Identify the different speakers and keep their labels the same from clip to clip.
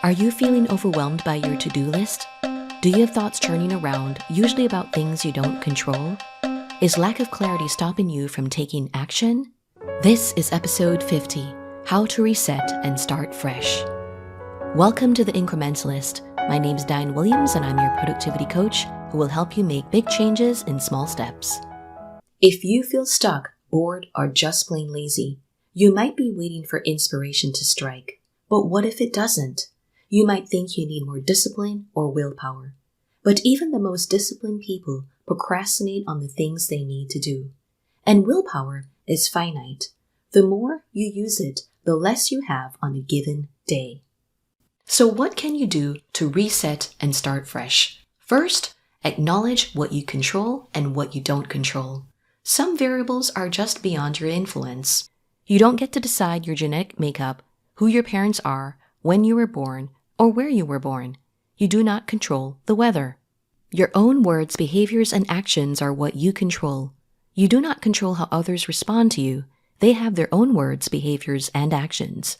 Speaker 1: Are you feeling overwhelmed by your to-do list? Do you have thoughts churning around, usually about things you don't control? Is lack of clarity stopping you from taking action? This is episode 50, How to Reset and Start Fresh. Welcome to the Incrementalist. My name's Diane Williams and I'm your productivity coach who will help you make big changes in small steps. If you feel stuck, bored, or just plain lazy, you might be waiting for inspiration to strike. But what if it doesn't? You might think you need more discipline or willpower. But even the most disciplined people procrastinate on the things they need to do. And willpower is finite. The more you use it, the less you have on a given day. So what can you do to reset and start fresh? First, acknowledge what you control and what you don't control. Some variables are just beyond your influence. You don't get to decide your genetic makeup, who your parents are, when you were born, or where you were born. You do not control the weather. Your own words, behaviors, and actions are what you control. You do not control how others respond to you. They have their own words, behaviors, and actions.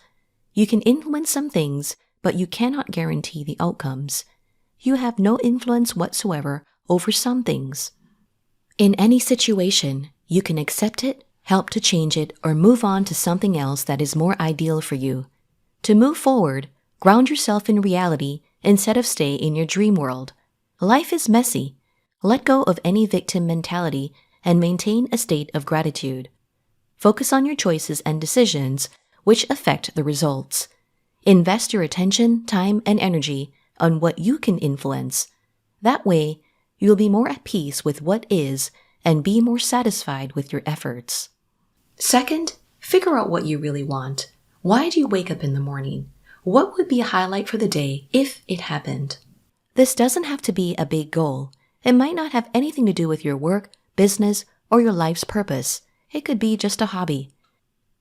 Speaker 1: You can influence some things, but you cannot guarantee the outcomes. You have no influence whatsoever over some things. In any situation, you can accept it, help to change it, or move on to something else that is more ideal for you. To move forward, ground yourself in reality instead of stay in your dream world. Life is messy. Let go of any victim mentality and maintain a state of gratitude. Focus on your choices and decisions, which affect the results. Invest your attention, time, and energy on what you can influence. That way, you'll be more at peace with what is and be more satisfied with your efforts. Second, figure out what you really want. Why do you wake up in the morning? What would be a highlight for the day if it happened? This doesn't have to be a big goal. It might not have anything to do with your work, business, or your life's purpose. It could be just a hobby.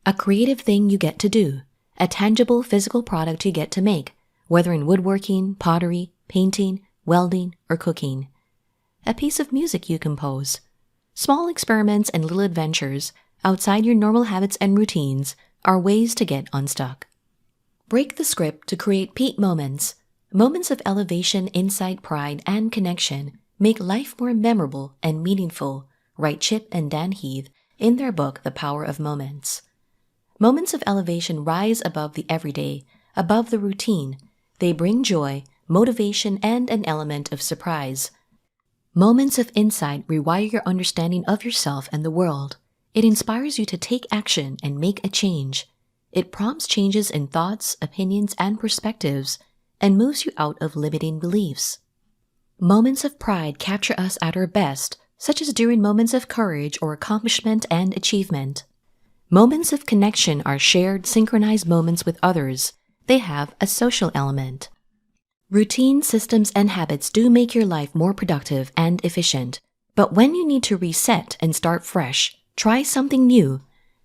Speaker 1: A creative thing you get to do. A tangible physical product you get to make, whether in woodworking, pottery, painting, welding, or cooking. A piece of music you compose. Small experiments and little adventures outside your normal habits and routines are ways to get unstuck. Break the script to create peak moments. Moments of elevation, insight, pride, and connection make life more memorable and meaningful, write Chip and Dan Heath in their book, The Power of Moments. Moments of elevation rise above the everyday, above the routine. They bring joy, motivation, and an element of surprise. Moments of insight rewire your understanding of yourself and the world. It inspires you to take action and make a change. It prompts changes in thoughts, opinions, and perspectives, and moves you out of limiting beliefs. Moments of pride capture us at our best, such as during moments of courage or accomplishment and achievement. Moments of connection are shared, synchronized moments with others. They have a social element. Routine, systems, and habits do make your life more productive and efficient. But when you need to reset and start fresh, try something new.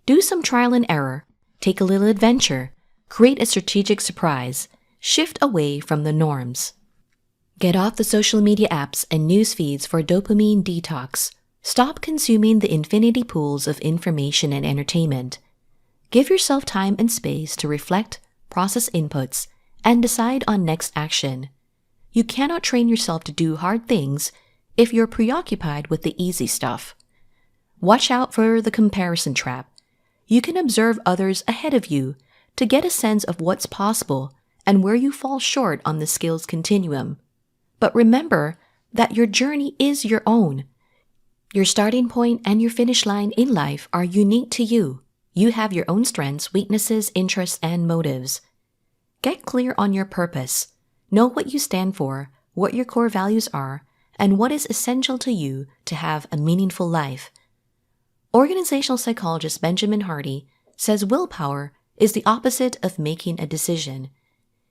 Speaker 1: Do some trial and error. Take a little adventure. Create a strategic surprise. Shift away from the norms. Get off the social media apps and news feeds for dopamine detox. Stop consuming the infinity pools of information and entertainment. Give yourself time and space to reflect, process inputs, and decide on next action. You cannot train yourself to do hard things if you're preoccupied with the easy stuff. Watch out for the comparison trap. You can observe others ahead of you to get a sense of what's possible and where you fall short on the skills continuum. But remember that your journey is your own. Your starting point and your finish line in life are unique to you. You have your own strengths, weaknesses, interests, and motives. Get clear on your purpose. Know what you stand for, what your core values are, and what is essential to you to have a meaningful life. Organizational psychologist Benjamin Hardy says willpower is the opposite of making a decision.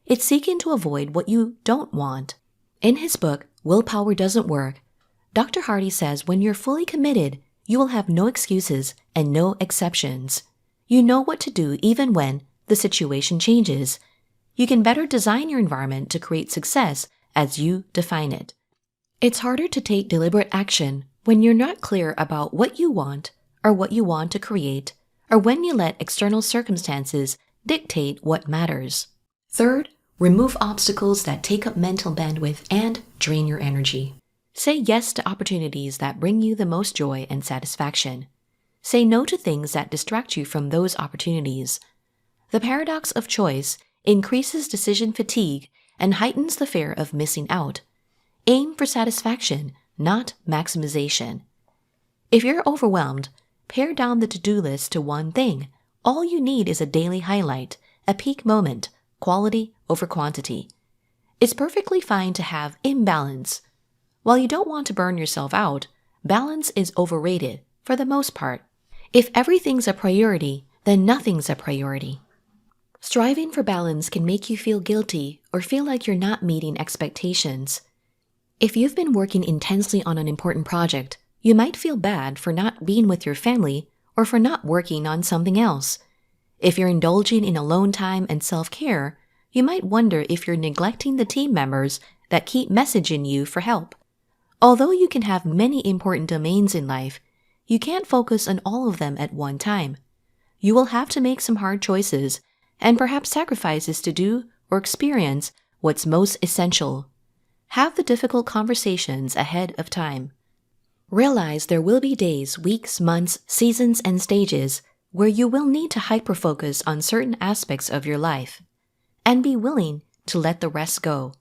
Speaker 1: It's seeking to avoid what you don't want. In his book, Willpower Doesn't Work, Dr. Hardy says when you're fully committed, you will have no excuses and no exceptions. You know what to do even when the situation changes. You can better design your environment to create success as you define it. It's harder to take deliberate action when you're not clear about what you want or what you want to create, or when you let external circumstances dictate what matters. Third, Remove obstacles that take up mental bandwidth and drain your energy. Say yes to opportunities that bring you the most joy and satisfaction. Say no to things that distract you from those opportunities. The paradox of choice increases decision fatigue and heightens the fear of missing out. Aim for satisfaction, not maximization. If you're overwhelmed, pare down the to-do list to one thing. All you need is a daily highlight, a peak moment, quality over quantity. It's perfectly fine to have imbalance. While you don't want to burn yourself out, balance is overrated for the most part. If everything's a priority, then nothing's a priority. Striving for balance can make you feel guilty or feel like you're not meeting expectations. If you've been working intensely on an important project, you might feel bad for not being with your family or for not working on something else. If you're indulging in alone time and self-care, you might wonder if you're neglecting the team members that keep messaging you for help. Although you can have many important domains in life, you can't focus on all of them at one time. You will have to make some hard choices and perhaps sacrifices to do or experience what's most essential. Have the difficult conversations ahead of time. Realize there will be days, weeks, months, seasons, and stages where you will need to hyper-focus on certain aspects of your life, and be willing to let the rest go.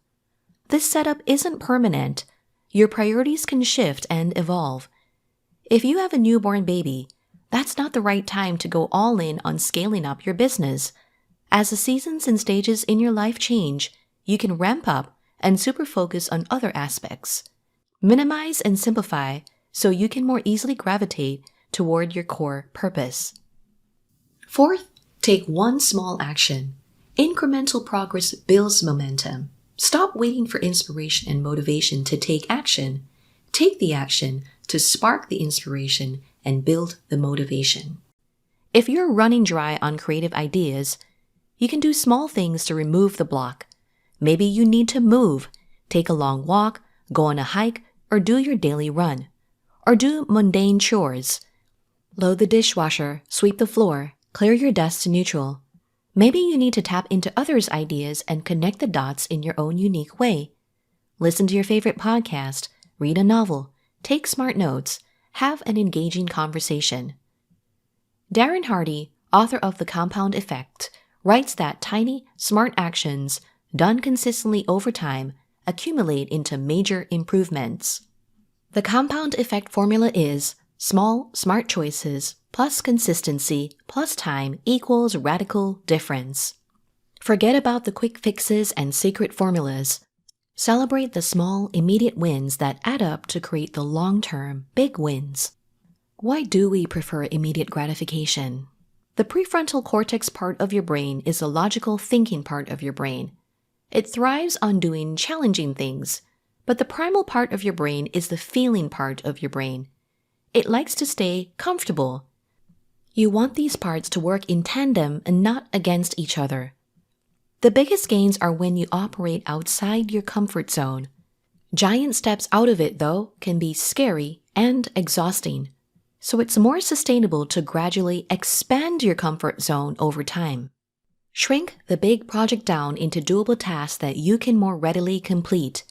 Speaker 1: This setup isn't permanent. Your priorities can shift and evolve. If you have a newborn baby, that's not the right time to go all in on scaling up your business. As the seasons and stages in your life change, you can ramp up and super focus on other aspects. Minimize and simplify so you can more easily gravitate toward your core purpose. Fourth, take one small action. Incremental progress builds momentum. Stop waiting for inspiration and motivation to take action. Take the action to spark the inspiration and build the motivation. If you're running dry on creative ideas, you can do small things to remove the block. Maybe you need to move, take a long walk, go on a hike, or do your daily run. Or do mundane chores. Load the dishwasher, sweep the floor, clear your desk to neutral. Maybe you need to tap into others' ideas and connect the dots in your own unique way. Listen to your favorite podcast, read a novel, take smart notes, have an engaging conversation. Darren Hardy, author of The Compound Effect, writes that tiny, smart actions, done consistently over time, accumulate into major improvements. The compound effect formula is small, smart choices plus consistency plus time equals radical difference. Forget about the quick fixes and secret formulas. Celebrate the small, immediate wins that add up to create the long-term, big wins. Why do we prefer immediate gratification? The prefrontal cortex part of your brain is the logical thinking part of your brain. It thrives on doing challenging things, but the primal part of your brain is the feeling part of your brain. It likes to stay comfortable. You want these parts to work in tandem and not against each other. The biggest gains are when you operate outside your comfort zone. Giant steps out of it, though, can be scary and exhausting. So it's more sustainable to gradually expand your comfort zone over time. Shrink the big project down into doable tasks that you can more readily complete.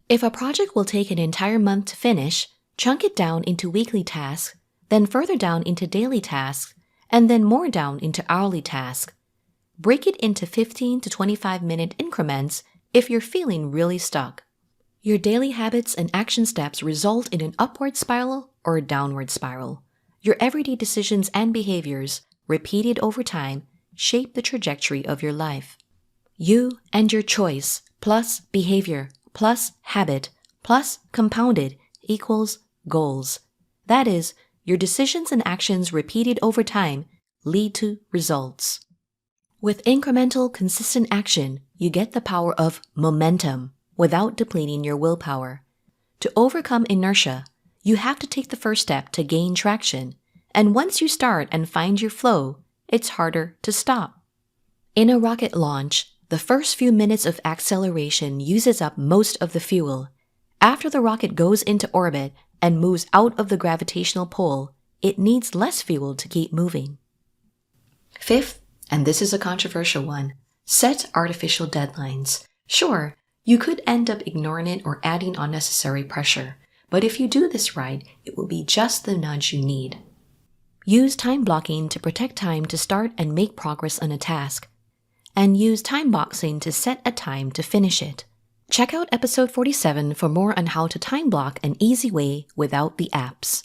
Speaker 1: If a project will take an entire month to finish, chunk it down into weekly tasks, then further down into daily tasks, and then more down into hourly tasks. Break it into 15 to 25-minute increments if you're feeling really stuck. Your daily habits and action steps result in an upward spiral or a downward spiral. Your everyday decisions and behaviors, repeated over time, shape the trajectory of your life. You and your choice plus behavior plus habit plus compounded equals goals. That is, your decisions and actions repeated over time lead to results. With incremental, consistent action, you get the power of momentum without depleting your willpower. To overcome inertia, you have to take the first step to gain traction, and once you start and find your flow, it's harder to stop. In a rocket launch, the first few minutes of acceleration uses up most of the fuel. After the rocket goes into orbit and moves out of the gravitational pull, it needs less fuel to keep moving. Fifth, and this is a controversial one, Set artificial deadlines. Sure, you could end up ignoring it or adding unnecessary pressure, but if you do this right, it will be just the nudge you need. Use time blocking to protect time to start and make progress on a task. And use time boxing to set a time to finish it. Check out episode 47 for more on how to time block an easy way without the apps.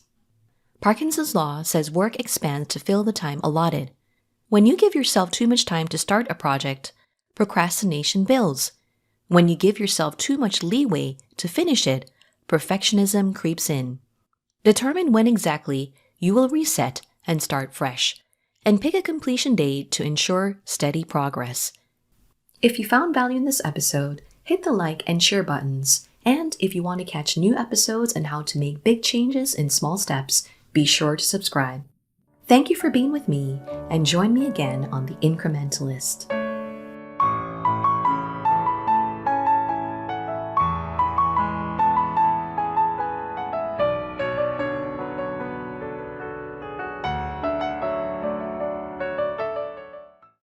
Speaker 1: Parkinson's law says work expands to fill the time allotted. When you give yourself too much time to start a project, procrastination builds. When you give yourself too much leeway to finish it, perfectionism creeps in. Determine when exactly you will reset and start fresh, and pick a completion date to ensure steady progress. If you found value in this episode, hit the like and share buttons. And if you want to catch new episodes and how to make big changes in small steps, be sure to subscribe. Thank you for being with me, and join me again on the Incrementalist.